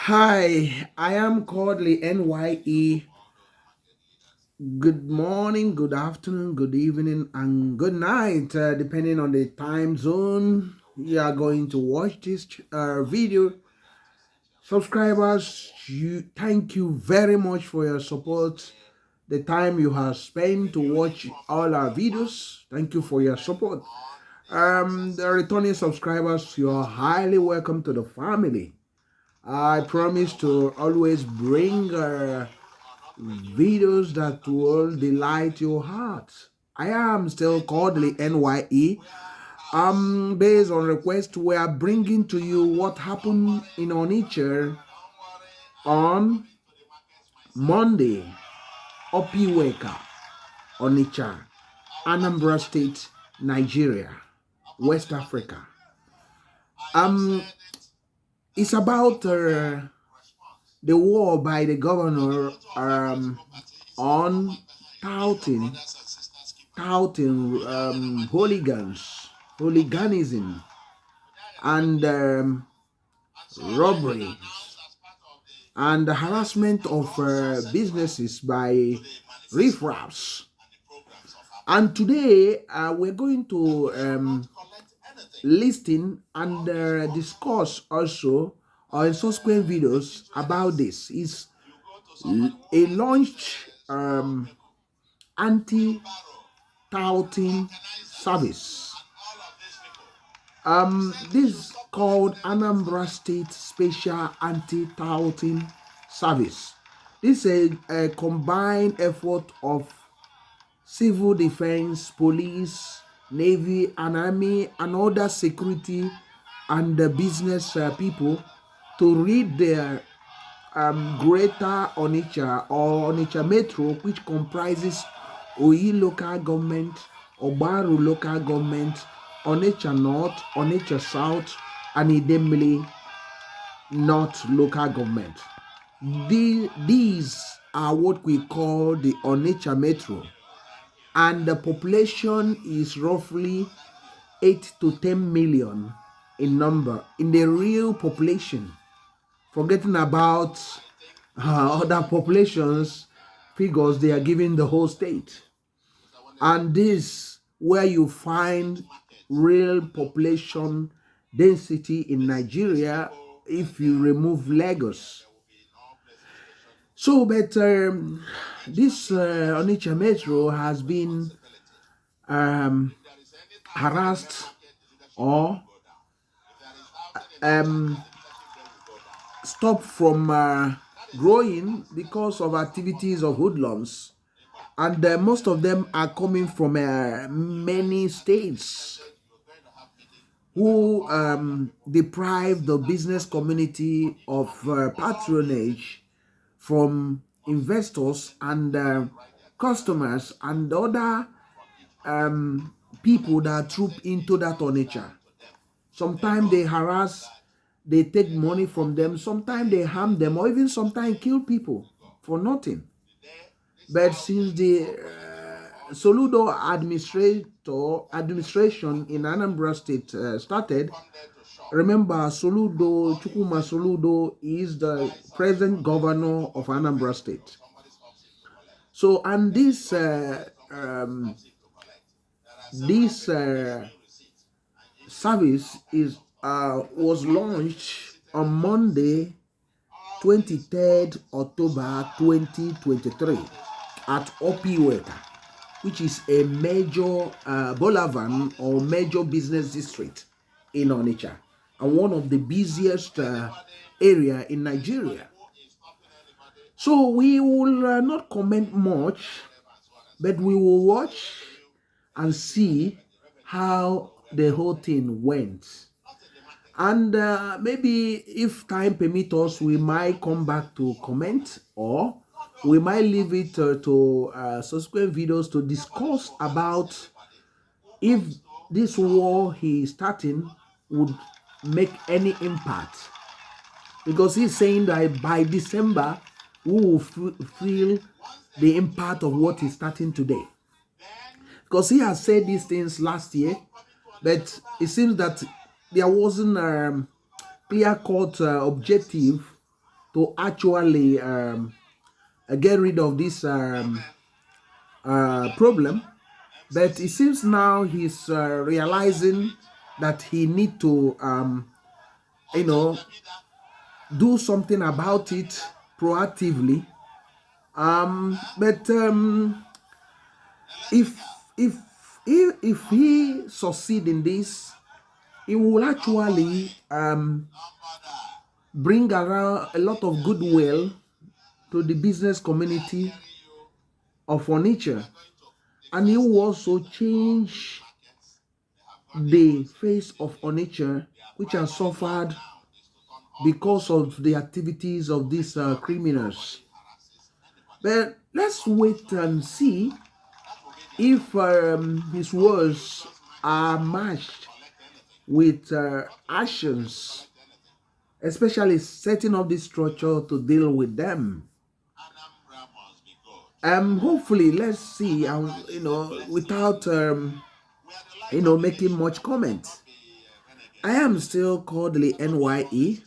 Hi, I am Kodili-nye. Good morning, good afternoon, good evening, and good night, depending on the time zone you are going to watch this video. Subscribers, thank you very much for your support. The time you have spent to watch all our videos. Thank you for your support. The returning subscribers, you are highly welcome to the family. I promise to always bring videos that will delight your heart. I am still Kodili-nye. Based on request, we are bringing to you what happened in Onitsha on Monday. Opiweka, Onitsha, Anambra State, Nigeria, West Africa. It's about the war by the governor on touting hooligans, hooliganism, and robbery, and the harassment of businesses by riffraffs. And today we're going to listen and discuss also in subsequent videos about this. It's a launched anti-touting service. This is called Anambra State Special Anti-Touting Service. This is a combined effort of civil defense, police, navy, and army, and other security and business people to rid their Greater Onitsha or Onitsha Metro, which comprises Oyi local government, Obaru local government, Onitsha North, Onitsha South, and Idemili North local government. These are what we call the Onitsha Metro, and the population is roughly 8 to 10 million in number in the real population, forgetting about other populations figures they are giving the whole state. And this where you find real population density in Nigeria if you remove Lagos. So, but this Onitsha Metro has been harassed or stopped from growing because of activities of hoodlums, and most of them are coming from many states who deprive the business community of patronage from investors and customers and other people that troop into that Onitsha. Sometimes they harass, they take money from them, sometimes they harm them, or even sometimes kill people for nothing. But since the Soludo administration in Anambra State started, remember Soludo is the present governor of Anambra State. So, and this service was launched on Monday, 23rd October 2023 at Opiweka, which is a major boulevard or major business district in Onitsha, and one of the busiest area in Nigeria. So we will not comment much, but we will watch and see how the whole thing went. And maybe if time permits us, we might come back to comment, or we might leave it to subsequent videos to discuss about if this war he is starting would make any impact. Because he's saying that by December, we will feel the impact of what is starting today. Because he has said these things last year, but it seems that there wasn't clear-cut objective to actually get rid of this problem. But it seems now he's realizing that he need to, you know, do something about it proactively. But if if if he succeed in this, it will actually bring around a lot of goodwill to the business community of Onitsha, and it will also change the face of Onitsha, which has suffered because of the activities of these criminals. But let's wait and see if his words are matched with actions, especially setting up this structure to deal with them. Hopefully, let's see. Without making much comment, I am still Kodili-nye.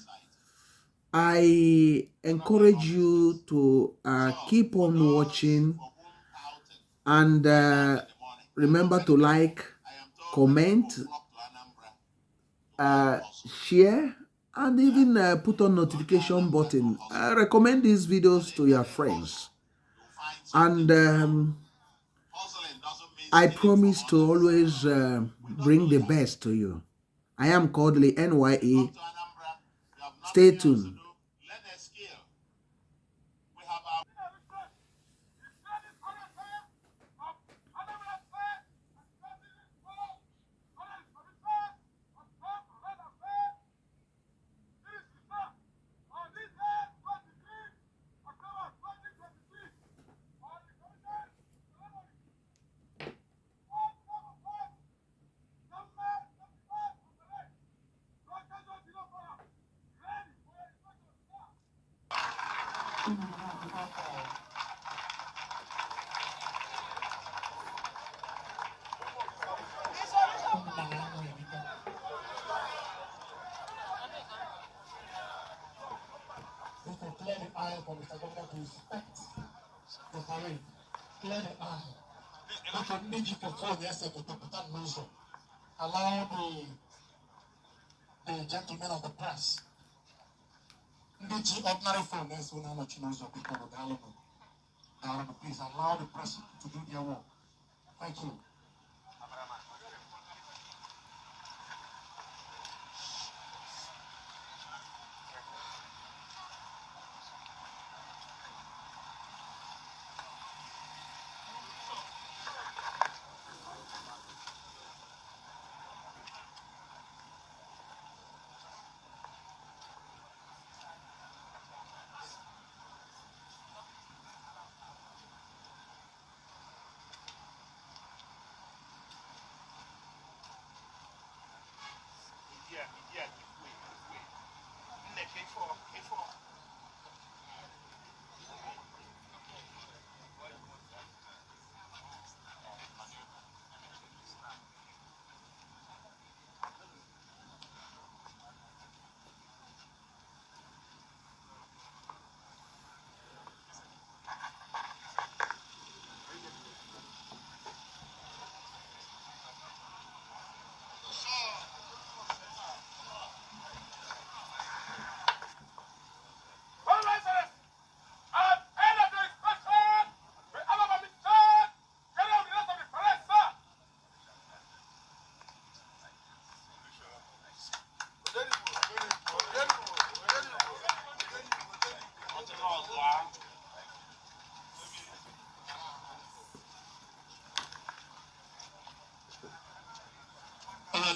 I encourage you to keep on watching and remember to like, comment, share, and even put on notification button. Recommend these videos to your friends, and I promise to always bring the best to you. I am Kodili-nye. Stay tuned. Clear the eye for Mr. Governor to inspect the parade. Clear the eye. Look at me for 4 years ago to put that nose on. Allow the gentlemen of the press. The ordinary phone is when I'm not people of dialogue. Please allow the press to do their work. Thank you.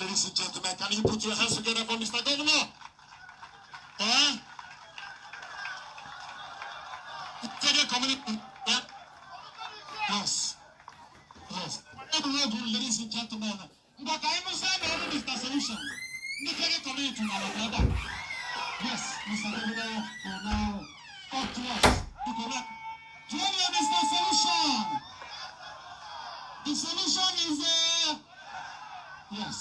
Ladies and gentlemen, can you put your hands together for Mr. Governor? Eh? Community. Yeah? Yes. Yes. Ladies and gentlemen, but I understand Mr. Solution. The community now. Yes, Mr. Governor will now talk to us to correct. Do you know Mr. Solution? The solution is yes.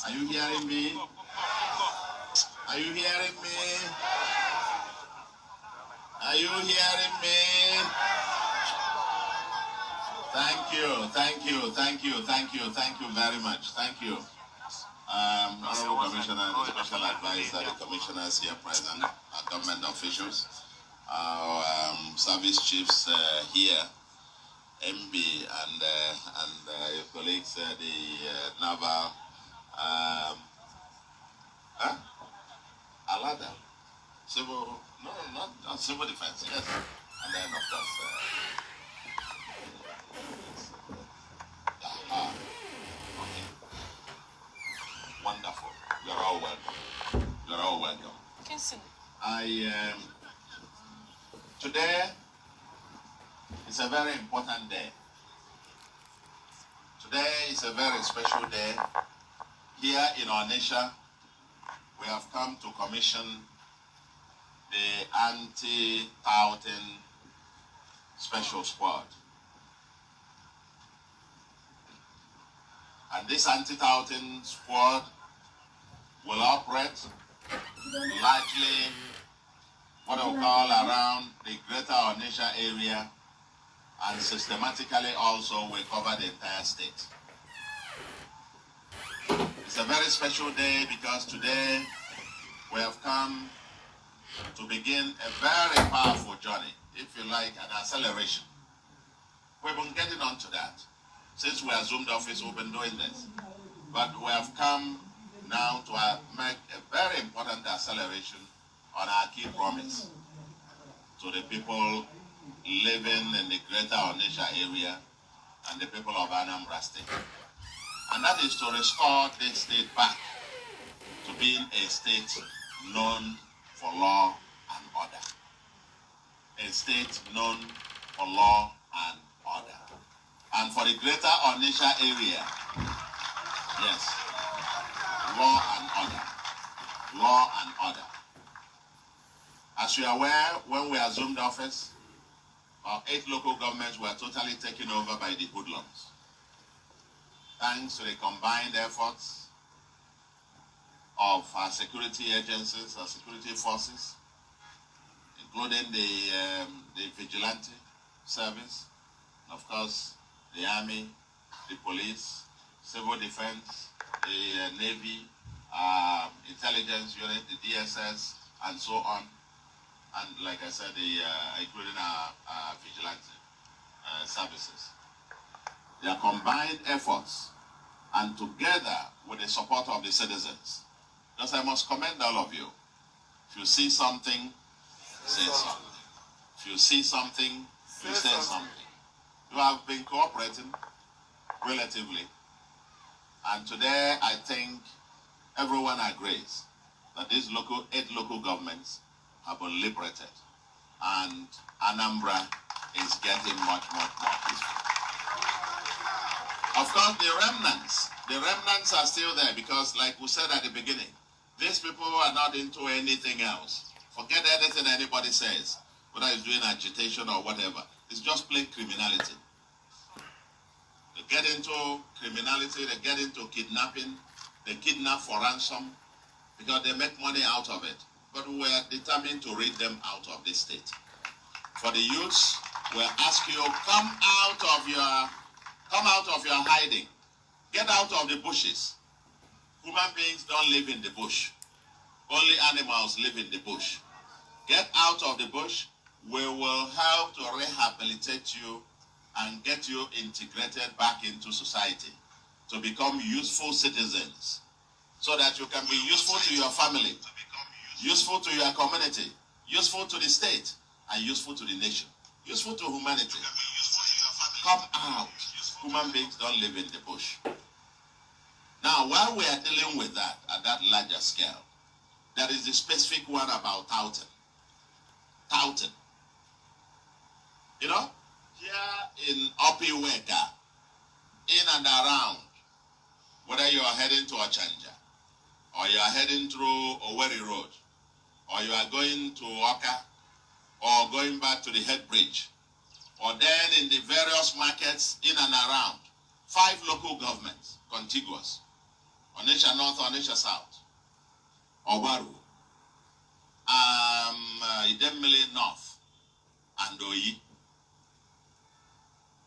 Are you hearing me? Are you hearing me? Are you hearing me? Thank you, thank you, thank you, thank you, thank you very much. Thank you. Honorable Commissioner, the Special Advisor, the Commissioners here present, our government officials, our service chiefs here, MB and your colleagues, the Naval, Alada, civil, no, not civil defense, yes, and then of course, okay. Wonderful. You're all welcome. You're all welcome. Today is a very important day. Today is a very special day. Here in Onitsha, we have come to commission the anti-touting special squad. And this anti-touting squad will operate largely what I will call around the greater Onitsha area, and systematically also will cover the entire state. It's a very special day because today we have come to begin a very powerful journey, if you like, an acceleration. We've been getting onto that. Since we assumed office, we've been doing this. But we have come now to make a very important acceleration on our key promise to the people living in the greater Onitsha area and the people of Anambra State. And that is to restore this state back to being a state known for law and order. A state known for law and order. And for the greater Onitsha area, yes, law and order. Law and order. As you are aware, when we assumed office, our 8 local governments were totally taken over by the hoodlums. Thanks to the combined efforts of our security agencies, our security forces, including the vigilante service, of course, the army, the police, civil defense, the navy, intelligence unit, the DSS, and so on. And like I said, including our vigilante services. Their combined efforts and together with the support of the citizens. Because I must commend all of you. If you see something, say something. If you see something, you say something. You have been cooperating relatively. And today I think everyone agrees that these 8 local governments have been liberated. And Anambra is getting much peaceful. Of course, the remnants are still there because, like we said at the beginning, these people are not into anything else. Forget anything anybody says, whether it's doing agitation or whatever. It's just plain criminality. They get into criminality, they get into kidnapping, they kidnap for ransom because they make money out of it. But we are determined to rid them out of this state. For the youths, we ask you, come out of your hiding. Get out of the bushes. Human beings don't live in the bush. Only animals live in the bush. Get out of the bush. We will help to rehabilitate you and get you integrated back into society to become useful citizens so that you can be useful to your family, useful to your community, useful to the state, and useful to the nation, useful to humanity. Come out. Human beings don't live in the bush. Now, while we are dealing with that at that larger scale, there is the specific one about touting. Touting. You know, here in Opiweka, in and around, whether you are heading to Ochanja, or you are heading through Owerri Road, or you are going to Oka, or going back to the head bridge, or then in the various markets in and around, 5 local governments, contiguous, Onitsha North, Onitsha South, Obaru, Idemili North, and Oyi.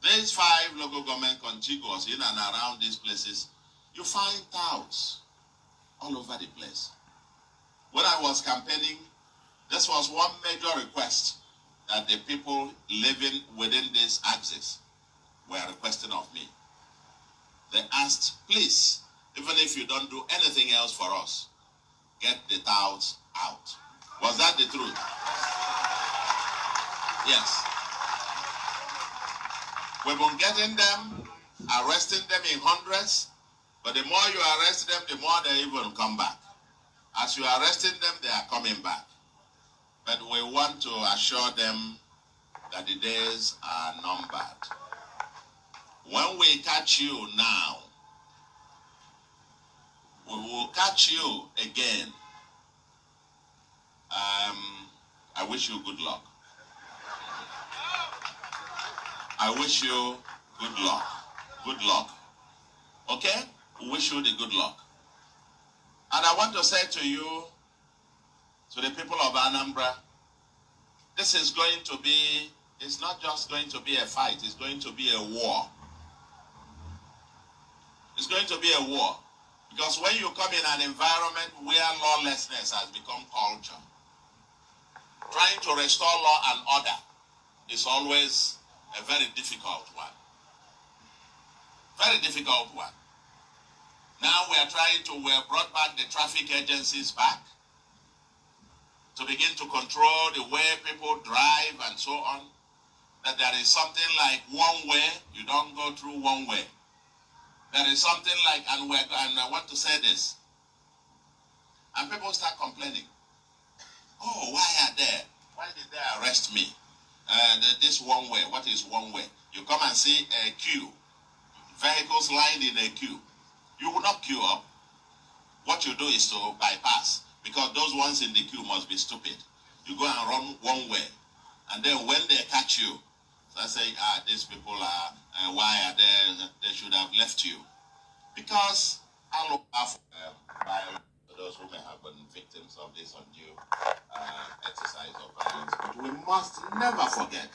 These 5 local government contiguous in and around these places, you find touts all over the place. When I was campaigning, this was one major request that the people living within this axis were requesting of me. They asked, please, even if you don't do anything else for us, get the touts out. Was that the truth? Yes. We've been getting them, arresting them in hundreds, but the more you arrest them, the more they even come back. As you are arresting them, they are coming back. But we want to assure them that the days are numbered. When we catch you now, we will catch you again. I wish you good luck. I wish you good luck. Good luck. Okay? We wish you the good luck. And I want to say to you, to the people of Anambra, this is going to be, it's not just going to be a fight, it's going to be a war. It's going to be a war. Because when you come in an environment where lawlessness has become culture, trying to restore law and order is always a very difficult one. Very difficult one. Now we have brought back the traffic agencies back to begin to control the way people drive and so on. That there is something like one way, you don't go through one way. There is something like, and I want to say this, and people start complaining. Oh, why did they arrest me? This one way, what is one way? You come and see a queue, vehicles lined in a queue. You will not queue up. What you do is to bypass, because those ones in the queue must be stupid. You go and run one way, and then when they catch you, they say, these people are, why are they? They should have left you. Because I look after violence to those who may have been victims of this undue exercise of violence. But we must never forget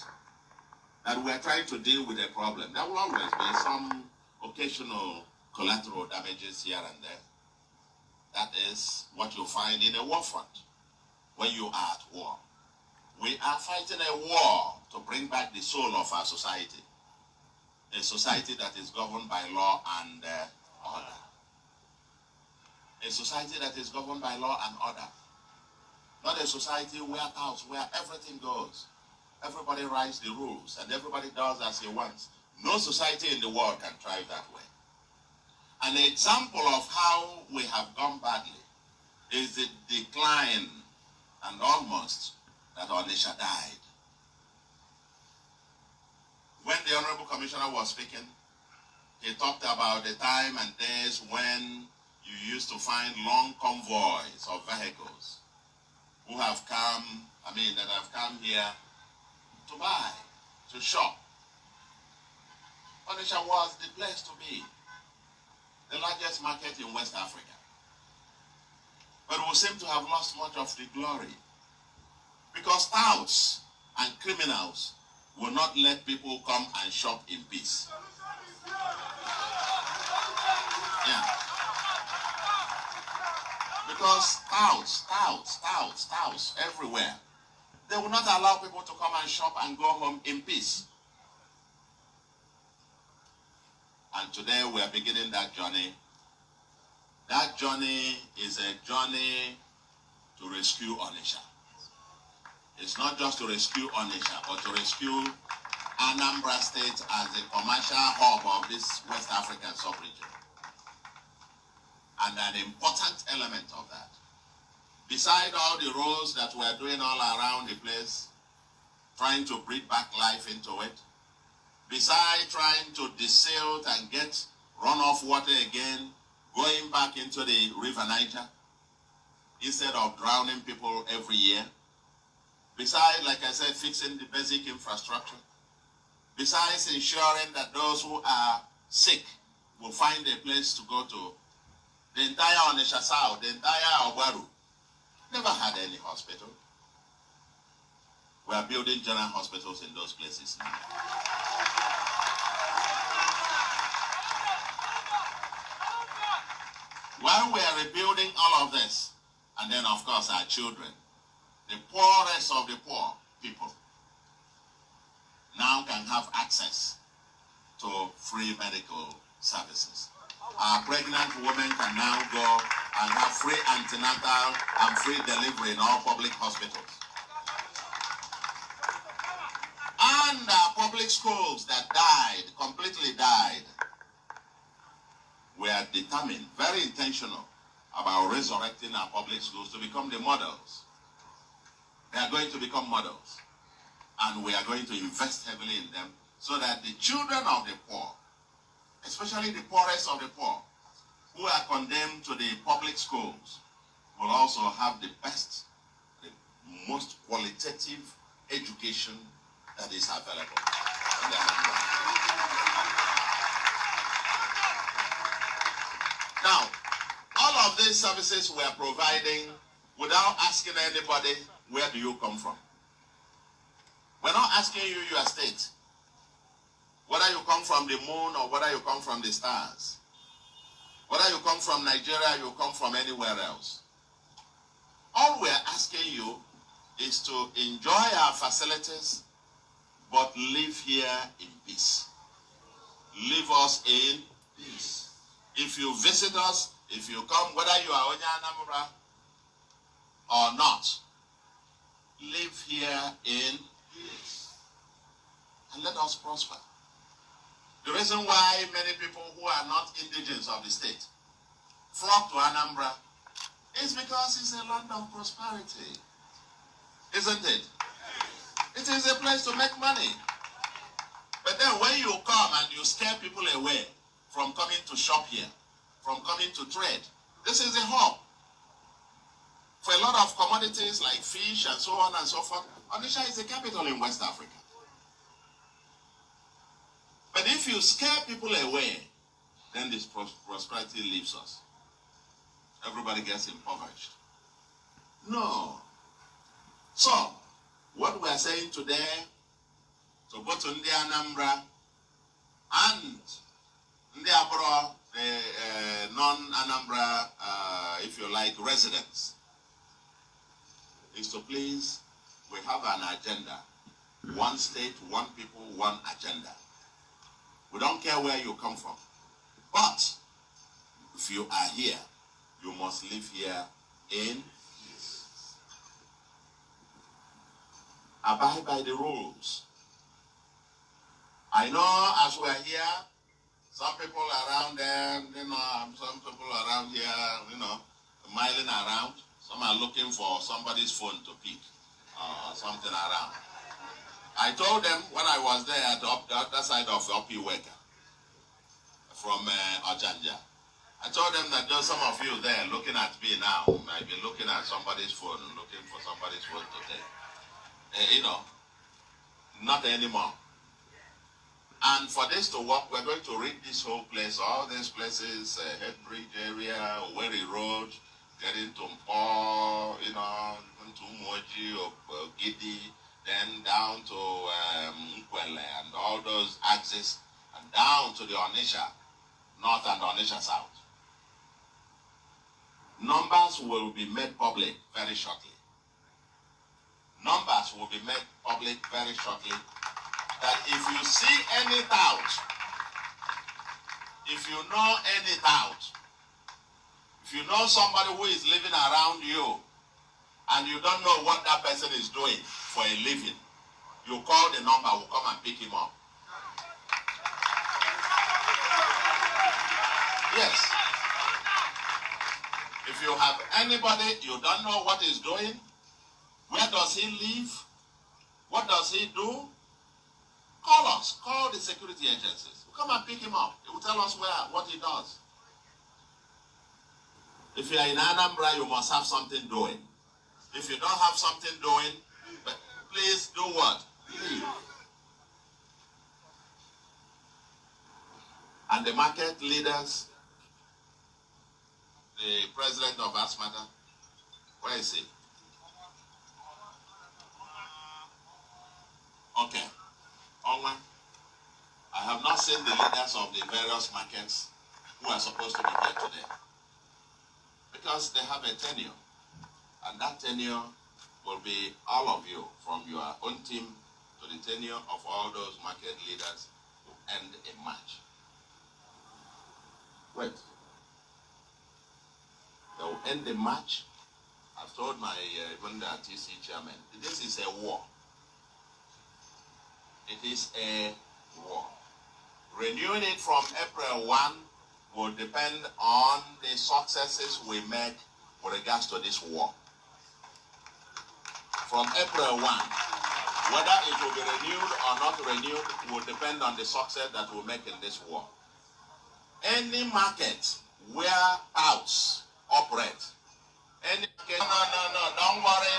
that we are trying to deal with a problem. There will always be some occasional collateral damages here and there. That is what you find in a war front when you are at war. We are fighting a war to bring back the soul of our society. A society that is governed by law and order. A society that is governed by law and order. Not a society where everything goes. Everybody writes the rules and everybody does as he wants. No society in the world can thrive that way. An example of how we have gone badly is the decline and almost that Onitsha died. When the Honorable Commissioner was speaking, he talked about the time and days when you used to find long convoys of vehicles that have come here to buy, to shop. Onitsha was the place to be, the largest market in West Africa. But we seem to have lost much of the glory because touts and criminals will not let people come and shop in peace. Yeah. Because touts everywhere. They will not allow people to come and shop and go home in peace. And today we are beginning that journey. That journey is a journey to rescue Onitsha. It's not just to rescue Onitsha, but to rescue Anambra State as the commercial hub of this West African sub-region. And an important element of that, beside all the roads that we're doing all around the place, trying to breathe back life into it, beside trying to desilt and get runoff water again, going back into the River Niger, instead of drowning people every year, beside, like I said, fixing the basic infrastructure, besides ensuring that those who are sick will find a place to go to, the entire Onitsha South, the entire Ogwaru, never had any hospital. We are building general hospitals in those places now. While we are rebuilding all of this, and then of course our children, the poorest of the poor people now can have access to free medical services. Our pregnant women can now go and have free antenatal and free delivery in all public hospitals. And our public schools that died, completely died, we are determined, very intentional about resurrecting our public schools to become the models. They are going to become models. And we are going to invest heavily in them so that the children of the poor, especially the poorest of the poor, who are condemned to the public schools, will also have the best, the most qualitative education that is available in the Anambra. Now, all of these services we are providing without asking anybody, where do you come from? We're not asking you your state, whether you come from the moon or whether you come from the stars, whether you come from Nigeria, you come from anywhere else. All we're asking you is to enjoy our facilities, but live here in peace. Leave us in peace. If you visit us, if you come, whether you are Anambra or not, live here in peace. And let us prosper. The reason why many people who are not indigenous of the state flock to Anambra is because it's a land of prosperity. Isn't it? It is a place to make money. But then when you come and you scare people away from coming to shop here, from coming to trade, this is a hub for a lot of commodities like fish and so on and so forth. Onitsha is the capital in West Africa. But if you scare people away, then this prosperity leaves us. Everybody gets impoverished. No. So, what we are saying today, to go to Anambra and Abro, the non-Anambra, if you like, residents, is to please, we have an agenda. One state, one people, one agenda. We don't care where you come from. But if you are here, you must live here in peace. Abide by the rules. I know as we are here, some people around there, some people around here, miling around. Some are looking for somebody's phone to pick, something around. I told them when I was there at the other side of Opiweka, from Ojanja, I told them that there's some of you there looking at me now, might be looking at somebody's phone, looking for somebody's phone to take. Not anymore. And for this to work, we're going to rid this whole place, all these places, Headbridge area, Weri Road, getting to Mpo, into Umoji or Gidi, then down to Nkwele and all those axes, and down to the Onitsha North and Onitsha South. Numbers will be made public very shortly. Numbers will be made public very shortly. That if you see any doubt, if you know any doubt, if you know somebody who is living around you and you don't know what that person is doing for a living, you call the number, we'll come and pick him up. Yes. If you have anybody you don't know what he's doing, where does he live, what does he do, call us, call the security agencies. We'll come and pick him up. He will tell us what he does. If you are in Anambra, you must have something doing. If you don't have something doing, please do what? Leave. And the market leaders, the president of Asmata, where is he? Okay. Onwa, I have not seen the leaders of the various markets who are supposed to be here today. Because they have a tenure. And that tenure will be all of you, from your own team to the tenure of all those market leaders who end in March. Wait. They will end in March. I've told my even the TC chairman, this is a war. It is a war. Renewing it from April 1 will depend on the successes we make with regards to this war. From April 1, whether it will be renewed or not renewed will depend on the success that we make in this war. Any market where Touts operate, any market, no, don't worry.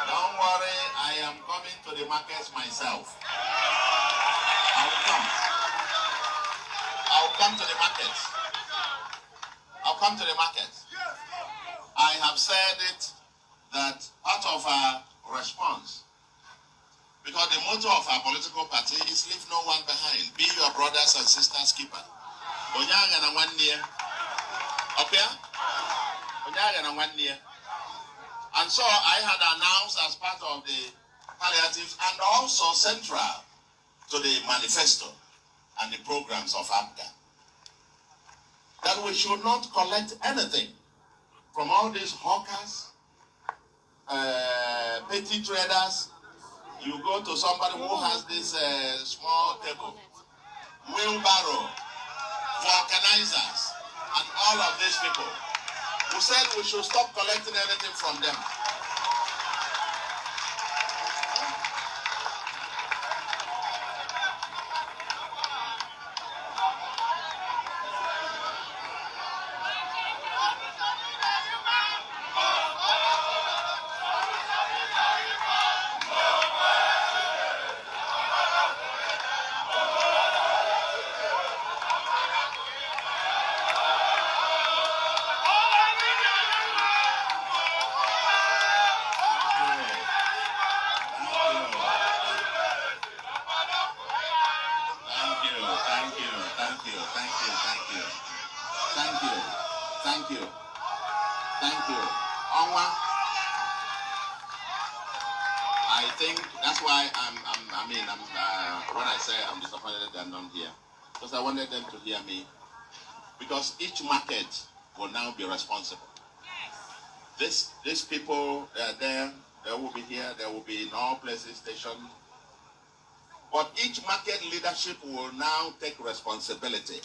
Don't worry, I am coming to the markets myself. I will come. I'll come to the markets. I'll come to the markets. I have said it that part of our response, because the motto of our political party is leave no one behind. Be your brothers and sisters keeper. Onyaga na 1 year. Okay? Onyaga na 1 year. And so I had announced as part of the palliatives and also central to the manifesto and the programs of APGA that we should not collect anything from all these hawkers, petty traders. You go to somebody who has this small table, wheelbarrow, vulcanizers, and all of these people who said we should stop collecting anything from them. Thank you. Onwa, I think that's why when I say I'm disappointed that I'm not here, because I wanted them to hear me, because each market will now be responsible. These people, they are there, they will be here, they will be in all places stationed. But each market leadership will now take responsibility.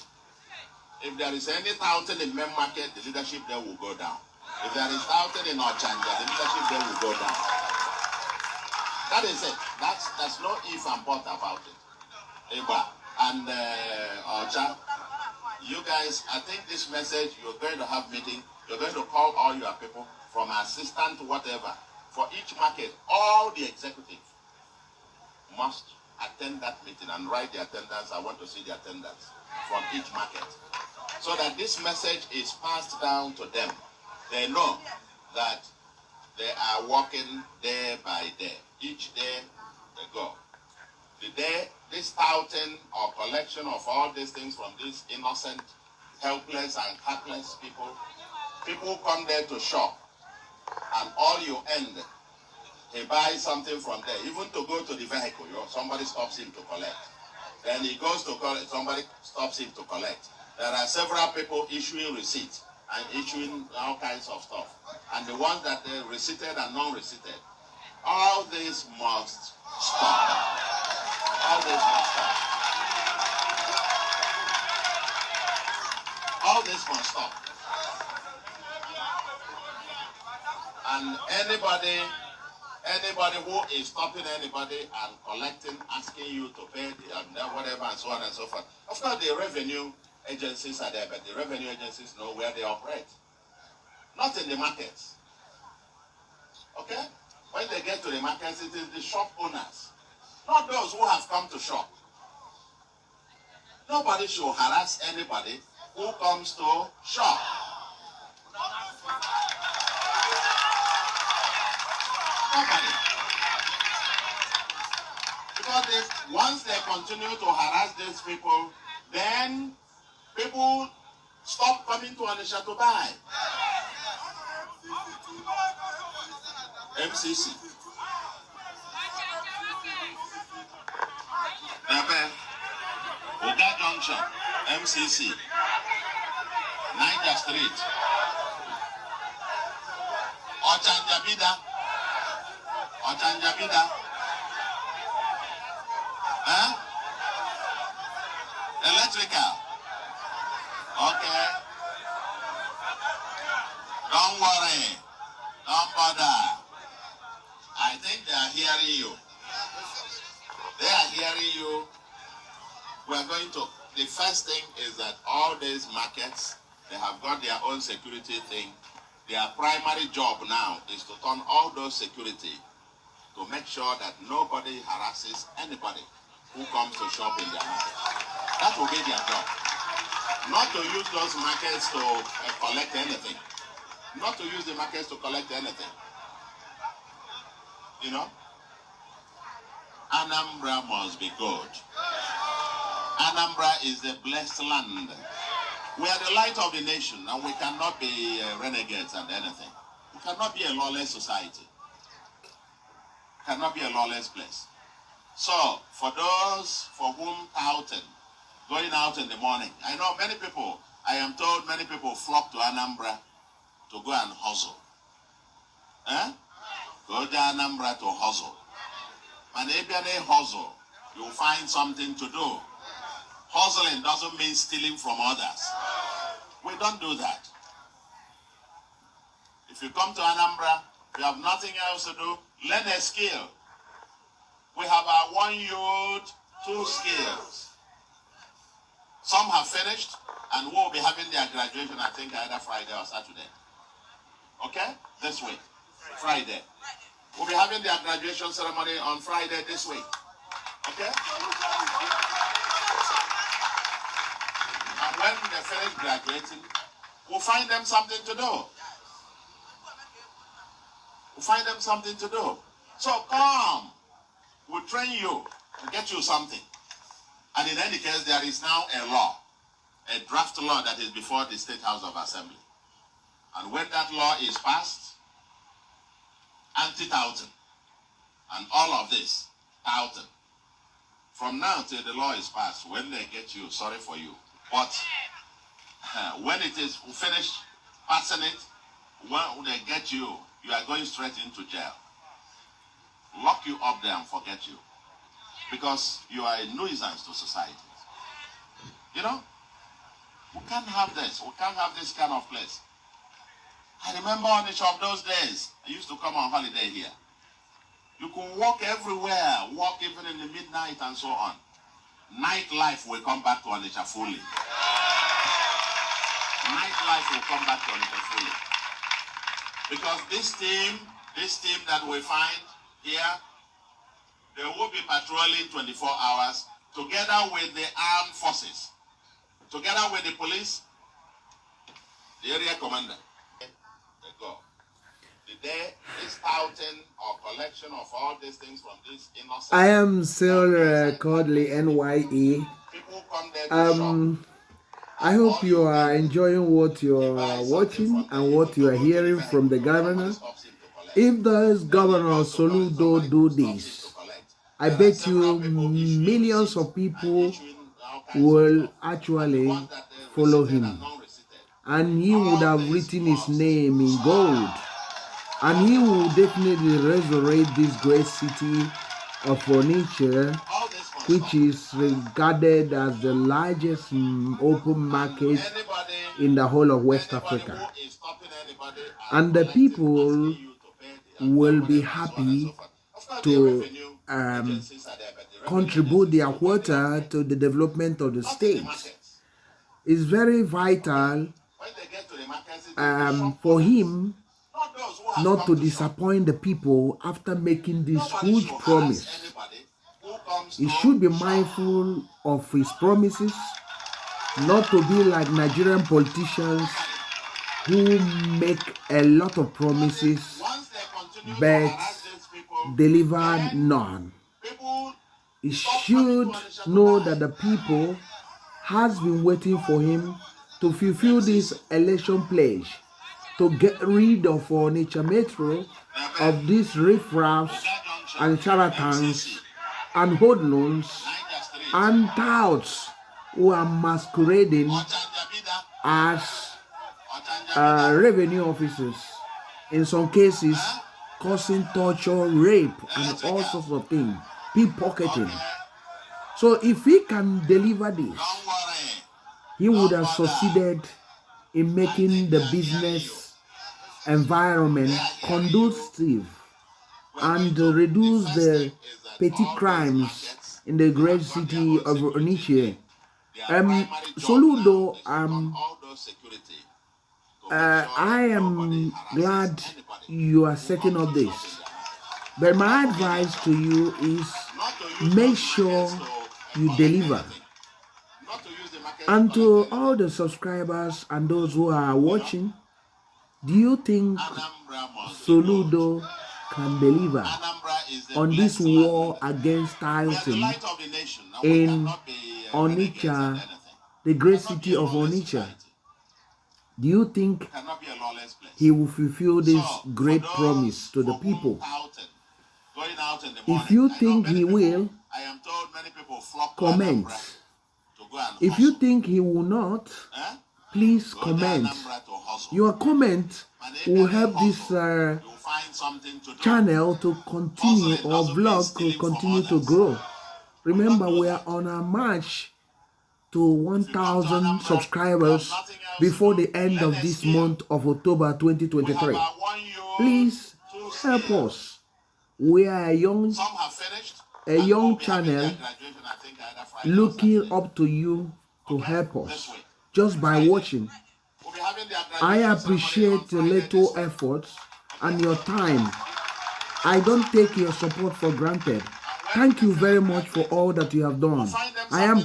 If there is any touting in main market, the leadership there will go down. If there is touting in Ochanja, the leadership there will go down. That is it. That's no if and but about it. Eba and Ocha, you guys, I think this message, you're going to have meeting, you're going to call all your people from assistant to whatever. For each market, all the executive must attend that meeting and write the attendance. I want to see the attendance from each market, so that this message is passed down to them. They know that they are working day by day. Each day they go. The day this touting or collection of all these things from these innocent, helpless and heartless people who come there to shop, and all you end, he buys something from there, even to go to the vehicle, somebody stops him to collect. Then he goes to collect, somebody stops him to collect. There are several people issuing receipts and issuing all kinds of stuff. And the ones that they receipted and non-receipted, all this must stop. All this must stop. All this must stop. And anybody who is stopping anybody and collecting, asking you to pay whatever and so on and so forth. Of course, the revenue agencies are there, but the revenue agencies know where they operate. Not in the markets. Okay? When they get to the markets, it is the shop owners, not those who have come to shop. Nobody should harass anybody who comes to shop. Nobody. Because once they continue to harass these people, then people stop coming to Onitsha to buy. MCC. Oga Junction, MCC, Niger Street, Ochanjabida, electrical. Okay. Don't worry. Don't bother. I think they are hearing you. They are hearing you. We are going to, the first thing is that all these markets, they have got their own security thing. Their primary job now is to turn all those security to make sure that nobody harasses anybody who comes to shop in their market. That will be their job. Not to use those markets to collect anything. Not to use the markets to collect anything. You know? Anambra must be good. Anambra is the blessed land. We are the light of the nation, and we cannot be renegades and anything. We cannot be a lawless society. Cannot be a lawless place. So, for those for whom going out in the morning, I know many people, I am told many people flock to Anambra to go and hustle. Go to Anambra to hustle. And if you hustle, you'll find something to do. Hustling doesn't mean stealing from others. We don't do that. If you come to Anambra, you have nothing else to do, learn a skill. We have our 1 youth, 2 skills. Some have finished, and we'll be having their graduation, I think, either Friday or Saturday. Okay? This week. Friday. We'll be having their graduation ceremony on Friday this week. Okay? And when they finish graduating, we'll find them something to do. We'll find them something to do. So come. We'll train you and get you something. And in any case, there is now a law, a draft law that is before the State House of Assembly. And when that law is passed, anti-touting and all of this, touting. From now till the law is passed, when they get you, sorry for you. But when it is finished passing it, when they get you, you are going straight into jail. Lock you up there and forget you. Because you are a nuisance to society. You know? We can't have this. We can't have this kind of place. I remember on each of those days, I used to come on holiday here. You could walk everywhere, walk even in the midnight and so on. Nightlife will come back to Onitsha fully. Nightlife will come back to Onitsha fully. Because this team that we find here, they will be patrolling 24 hours together with the armed forces, together with the police, the area commander. They go. The day this outing or collection of all these things from this innocent. I am still Kodili-nye. People come there to shop. I hope you are enjoying what you are watching and what you are hearing from the governor. If does Gov.Soludo do this, I bet you millions of people will actually follow him. And he would have written his name in gold. And he will definitely resurrect this great city of Onitsha, which is regarded as the largest open market in the whole of West Africa. And the people will be happy to contribute their quota to the development of the state. It's very vital for him not to disappoint the people after making this huge promise He should be mindful of his promises, not to be like Nigerian politicians who make a lot of promises but deliver none. He should know that the people has been waiting for him to fulfill this election pledge to get rid of Onitsha Metro, of these riffraffs and charlatans and hoodlums and touts who are masquerading as revenue officers, in some cases causing torture, rape, and all sorts of things, pickpocketing. So if he can deliver this, he would have succeeded in making the business environment conducive and reduce the petty crimes in the great city of Onitsha. Soludo, I am glad you are setting up this. But my advice to you is make sure you deliver. And to all the subscribers and those who are watching, do you think Soludo can deliver on this war against Touting in Onitsha, the great city of Onitsha? Do you think he will fulfill this great promise to the people? If you think he will, comment. If you think he will not, please comment. Your comment will help this channel to continue, or vlog to continue to grow. Remember, we are on a march to 1,000 subscribers before the end of this month of October 2023. Please help us. We are a young channel looking up to you to help us just by watching. I appreciate the little efforts and your time. I don't take your support for granted. Thank you very much for all that you have done. I am